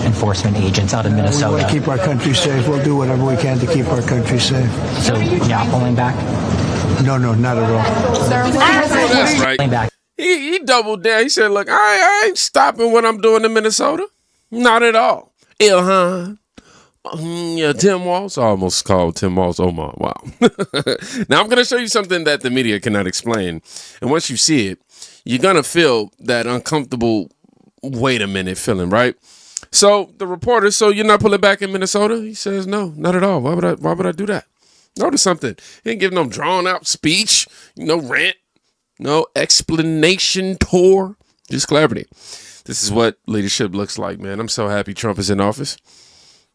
enforcement agents out of Minnesota. We want to keep our country safe. We'll do whatever we can to keep our country safe. So you're not pulling back? No, not at all. That's right. Pulling back. He doubled down. He said, look, I ain't stopping what I'm doing in Minnesota. Not at all. Ilhan. Yeah, Tim Walz. I almost called Tim Walz Omar. Wow. Now I'm going to show you something that the media cannot explain. And once you see it, you're going to feel that uncomfortable, wait a minute feeling, right? So the reporter, so you're not pulling back in Minnesota? He says, no, not at all. Why would I do that? Notice something. He didn't give no drawn out speech, no rant, no explanation tour, just clarity. This is what leadership looks like, man. I'm so happy Trump is in office.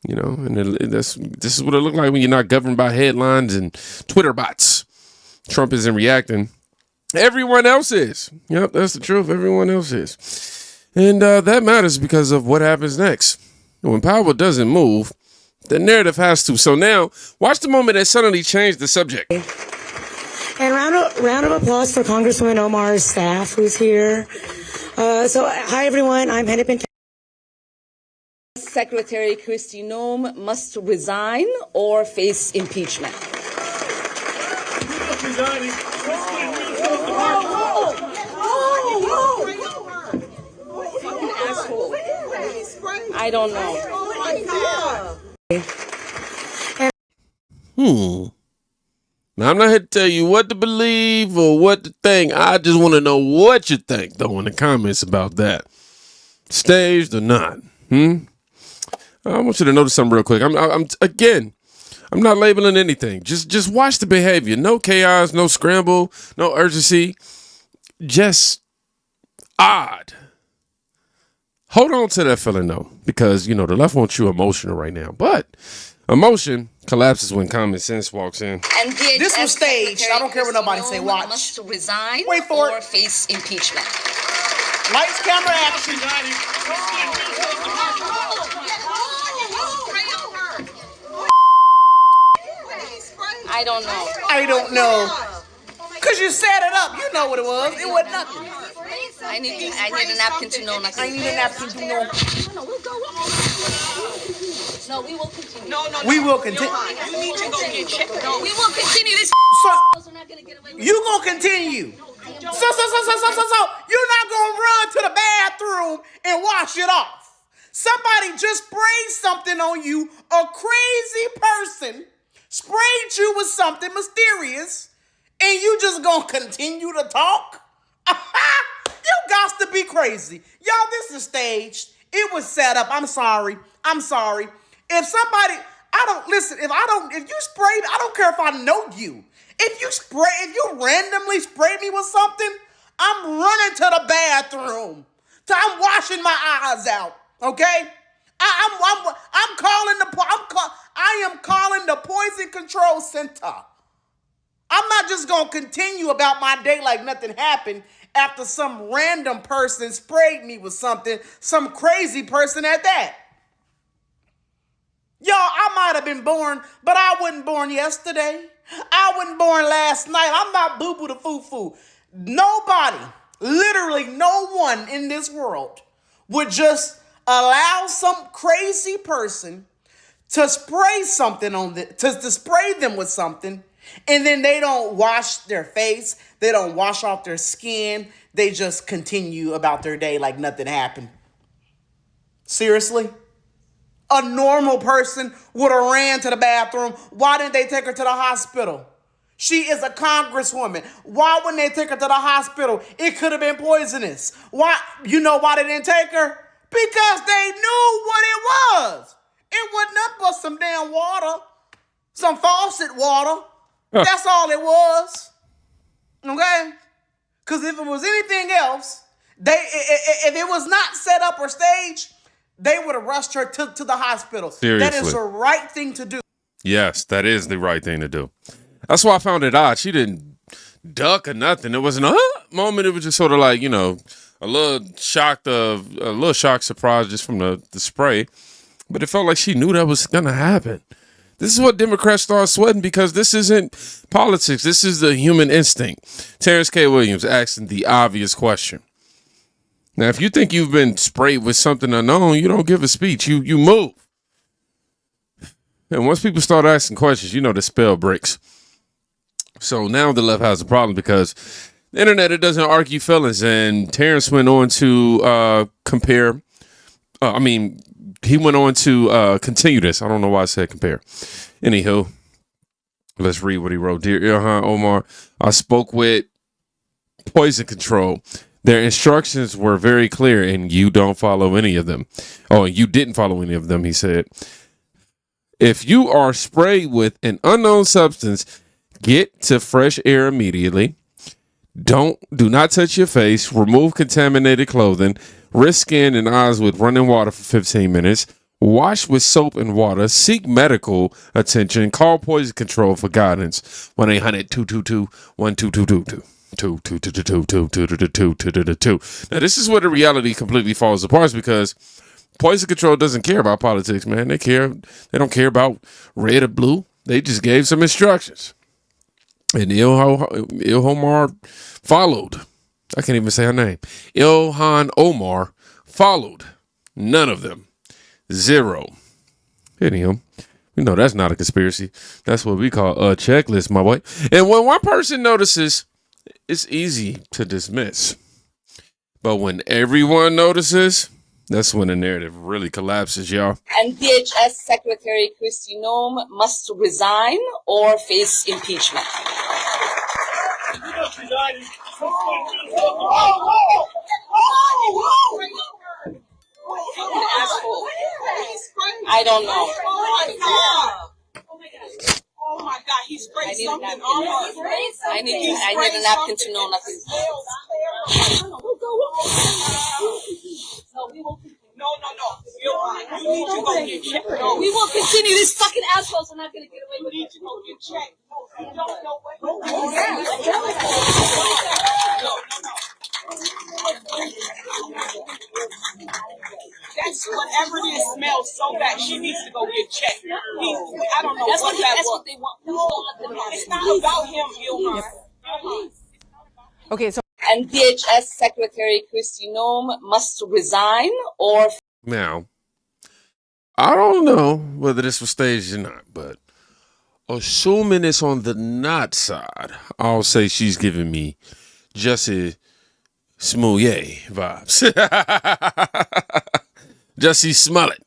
You know, and this is what it looked like when you're not governed by headlines and Twitter bots. Trump isn't reacting. Everyone else is. Yep, that's the truth. Everyone else is. And that matters because of what happens next. When power doesn't move, the narrative has to. So now, watch the moment that suddenly changed the subject. And round of applause for Congresswoman Omar's staff who's here. Hi, everyone. I'm Hennepin. Secretary Kristi Noem must resign or face impeachment. I don't know. Now, I'm not here to tell you what to believe or what to think. I just want to know what you think, though, in the comments about that. Staged or not? I want you to notice something real quick. I'm not labeling anything. Just watch the behavior. No chaos, no scramble, no urgency. Just odd. Hold on to that feeling, though, because, you know, the left wants you emotional right now. But emotion collapses when common sense walks in. And this was staged. I don't care what nobody say. Watch. Must resign Wait for or it. face impeachment. Lights, camera, action. I don't know. I don't know. Cause you set it up. You know what it was. It wasn't nothing. I need a napkin to know nothing. I need a napkin to know. No, we will continue. No. We will continue. You need to go get checked. No, we will continue this. So you gonna continue. So you're not gonna run to the bathroom and wash it off. Somebody just sprayed something on you. A crazy person sprayed you with something mysterious, and you just gonna continue to talk? You got to be crazy. Y'all, this is staged. It was set up. I'm sorry. If somebody, if you sprayed, I don't care if I know you. If you randomly spray me with something, I'm running to the bathroom. I'm washing my eyes out. Okay? I am calling the poison control center. I'm not just going to continue about my day like nothing happened after some random person sprayed me with something, some crazy person at that. Y'all, I might have been born, but I wasn't born yesterday. I wasn't born last night. I'm not boo-boo the foo-foo. Nobody, literally no one in this world would just allow some crazy person to spray something on to spray them with something, and then they don't wash their face, they don't wash off their skin, they just continue about their day like nothing happened. Seriously? A normal person would have ran to the bathroom. Why didn't they take her to the hospital? She is a congresswoman. Why wouldn't they take her to the hospital? It could have been poisonous. Why? You know why they didn't take her? Because they knew what it was. It wasn't nothing but some damn water, some faucet water. That's all it was. Okay? Because if it was anything else, if it was not set up or staged, they would have rushed her to the hospital. Seriously. That is the right thing to do. Yes, that is the right thing to do. That's why I found it odd. She didn't duck or nothing. It wasn't a moment. It was just sort of like, you know, a little shock surprise just from the spray. But it felt like she knew that was going to happen. This is what Democrats start sweating because this isn't politics. This is the human instinct. Terrence K. Williams asking the obvious question. Now, if you think you've been sprayed with something unknown, you don't give a speech. You move. And once people start asking questions, you know the spell breaks. So now the left has a problem because the internet, it doesn't argue feelings. And Terrence went on to compare. He went on to continue this. I don't know why I said compare. Anywho, let's read what he wrote. Dear Ilhan Omar, I spoke with Poison Control. Their instructions were very clear, and you don't follow any of them. Oh, you didn't follow any of them, he said. If you are sprayed with an unknown substance, get to fresh air immediately. Do not touch your face. Remove contaminated clothing. Rinse skin and eyes with running water for 15 minutes. Wash with soap and water. Seek medical attention. Call Poison Control for guidance. 1-800-222-1222. Now, this is where the reality completely falls apart because Poison Control doesn't care about politics, man. They don't care about red or blue. They just gave some instructions. And Ilhan Omar followed. I can't even say her name. Ilhan Omar followed. None of them. Zero. Anyhow, we know that's not a conspiracy. That's what we call a checklist, my boy. And when one person notices, it's easy to dismiss. But when everyone notices, that's when the narrative really collapses, y'all. And DHS Secretary Kristi Noem must resign or face impeachment. I don't know. Oh my God, he sprayed something on her. I need a napkin to know nothing. No. You need to go get checked. No. We will continue. These fucking assholes are not going to get away with it. You need to go get checked. You don't know what. No. That's whatever it is smells so bad. She needs to go get checked. I don't know That's what that what was. they want. It's not about him, Ilhan. Okay, so. And DHS Secretary Kristi Noem must resign or... Now, I don't know whether this was staged or not, but assuming it's on the not side, I'll say she's giving me Jussie Smollett vibes. Jussie Smollett.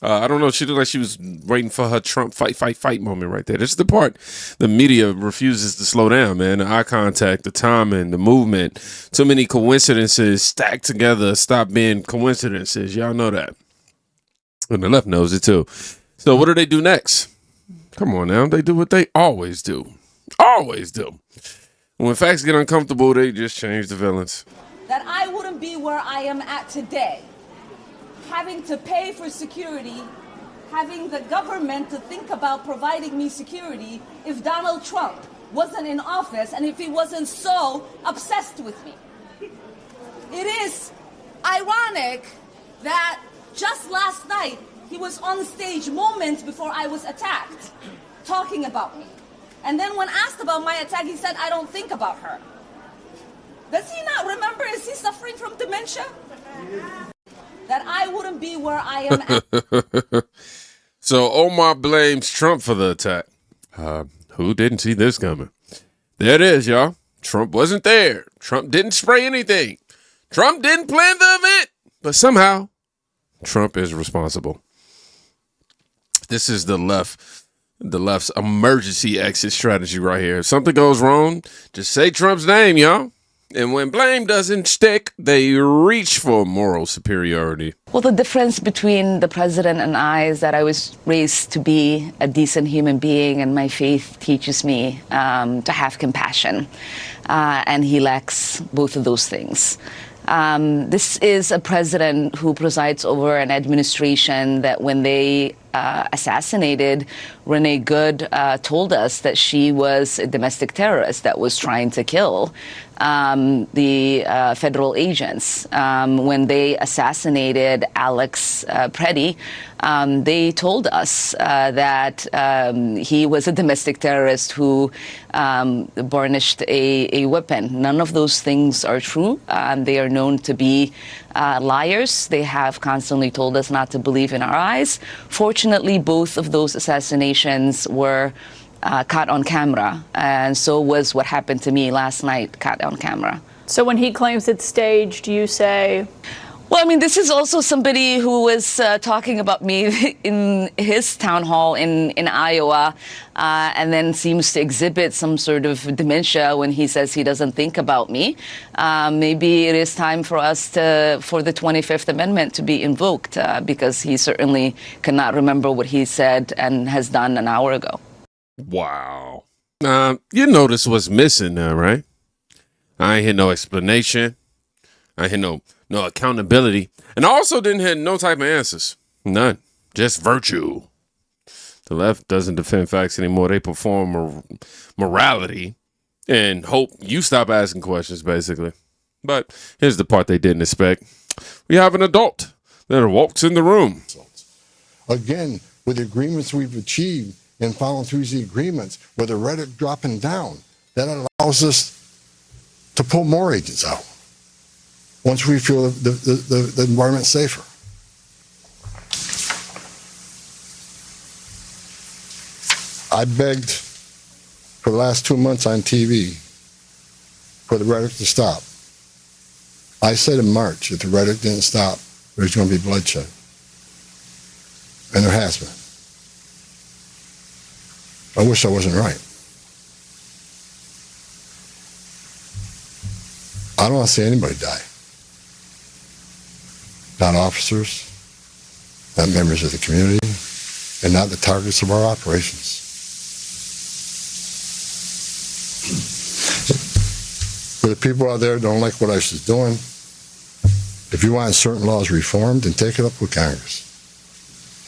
I don't know. She looked like she was waiting for her Trump fight moment right there. This is the part the media refuses to slow down, man. The eye contact, the timing, the movement. Too many coincidences stacked together. Stop being coincidences. Y'all know that. And the left knows it too. So what do they do next? Come on now. They do what they always do. Always do. When facts get uncomfortable, they just change the villains. That I wouldn't be where I am at today. Having to pay for security, having the government to think about providing me security if Donald Trump wasn't in office and if he wasn't so obsessed with me. It is ironic that just last night he was on stage moments before I was attacked, talking about me. And then when asked about my attack, he said, I don't think about her. Does he not remember? Is he suffering from dementia? That I wouldn't be where I am at. So Omar blames Trump for the attack. Who didn't see this coming? There it is, y'all. Trump wasn't there. Trump didn't spray anything. Trump didn't plan the event. But somehow, Trump is responsible. This is the left's emergency exit strategy right here. If something goes wrong, just say Trump's name, y'all. And when blame doesn't stick, they reach for moral superiority. Well, the difference between the president and I is that I was raised to be a decent human being, and my faith teaches me to have compassion. And he lacks both of those things. This is a president who presides over an administration that when they assassinated Renee Good told us that she was a domestic terrorist that was trying to kill the federal agents. When they assassinated Alex Preddy, they told us that he was a domestic terrorist who burnished a weapon. None of those things are true. They are known to be liars. They have constantly told us not to believe in our eyes. Fortunately, both of those assassinations were caught on camera, and so was what happened to me last night, caught on camera. So when he claims it's staged, you say? Well, I mean, this is also somebody who was talking about me in his town hall in Iowa, and then seems to exhibit some sort of dementia when he says he doesn't think about me. Maybe it is time for us for the 25th Amendment to be invoked, because he certainly cannot remember what he said and has done an hour ago. Wow. You notice what's missing now, right? I ain't hear no explanation. I ain't hear no accountability. And I also didn't hear no type of answers. None. Just virtue. The left doesn't defend facts anymore. They perform morality and hope you stop asking questions, basically. But here's the part they didn't expect. We have an adult that walks in the room. Again, with the agreements we've achieved and following through the agreements, with the rhetoric dropping down, that allows us to pull more agents out once we feel the environment safer. I begged for the last 2 months on TV for the rhetoric to stop. I said in March, if the rhetoric didn't stop, there's going to be bloodshed. And there has been. I wish I wasn't right. I don't want to see anybody die. Not officers, not members of the community, and not the targets of our operations. For the people out there who don't like what ICE is doing, if you want certain laws reformed, then take it up with Congress.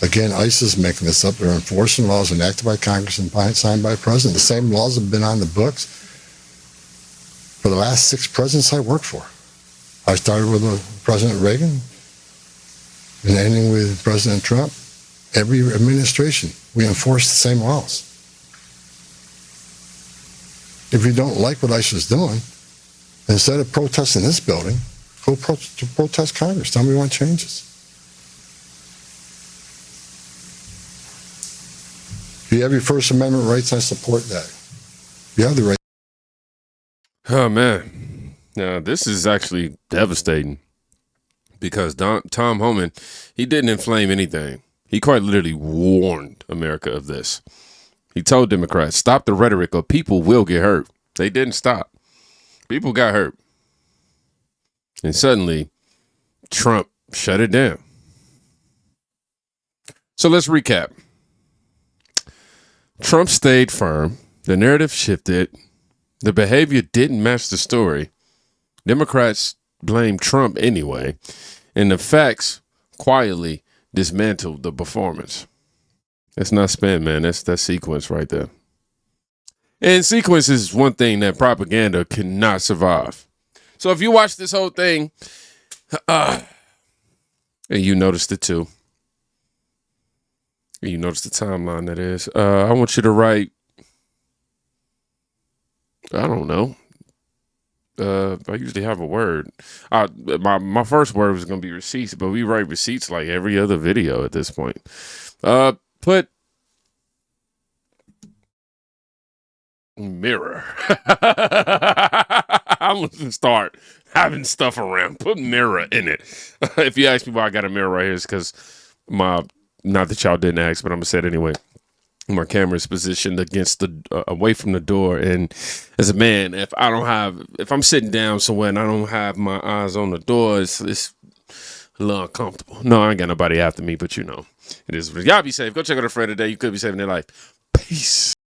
Again, ICE is making this up. They're enforcing laws enacted by Congress and signed by the president. The same laws have been on the books for the last 6 presidents I worked for. I started with President Reagan and ending with President Trump. Every administration, we enforce the same laws. If you don't like what ICE is doing, instead of protesting this building, go protest Congress. Tell me you want changes. If you have your First Amendment rights, I support that. You have the right. Oh, man. Now, this is actually devastating because Tom Homan, he didn't inflame anything. He quite literally warned America of this. He told Democrats, stop the rhetoric or people will get hurt. They didn't stop. People got hurt. And suddenly, Trump shut it down. So let's recap. Trump stayed firm. The narrative shifted. The behavior didn't match the story. Democrats blamed Trump anyway. And the facts quietly dismantled the performance. That's not spin, man. That's sequence right there. And sequence is one thing that propaganda cannot survive. So if you watch this whole thing, and you noticed it too, and you noticed the timeline that is, I want you to write, I don't know. I usually have a word. My first word was going to be receipts, but we write receipts like every other video at this point. Put mirror. I'm going to start having stuff around. Put mirror in it. If you ask me why I got a mirror right here, it's because not that y'all didn't ask, but I'm going to say it anyway. My camera is positioned against away from the door. And as a man, if I'm sitting down somewhere and I don't have my eyes on the door, it's a little uncomfortable. No, I ain't got nobody after me, but you know, it is. Y'all be safe. Go check out a friend today. You could be saving their life. Peace.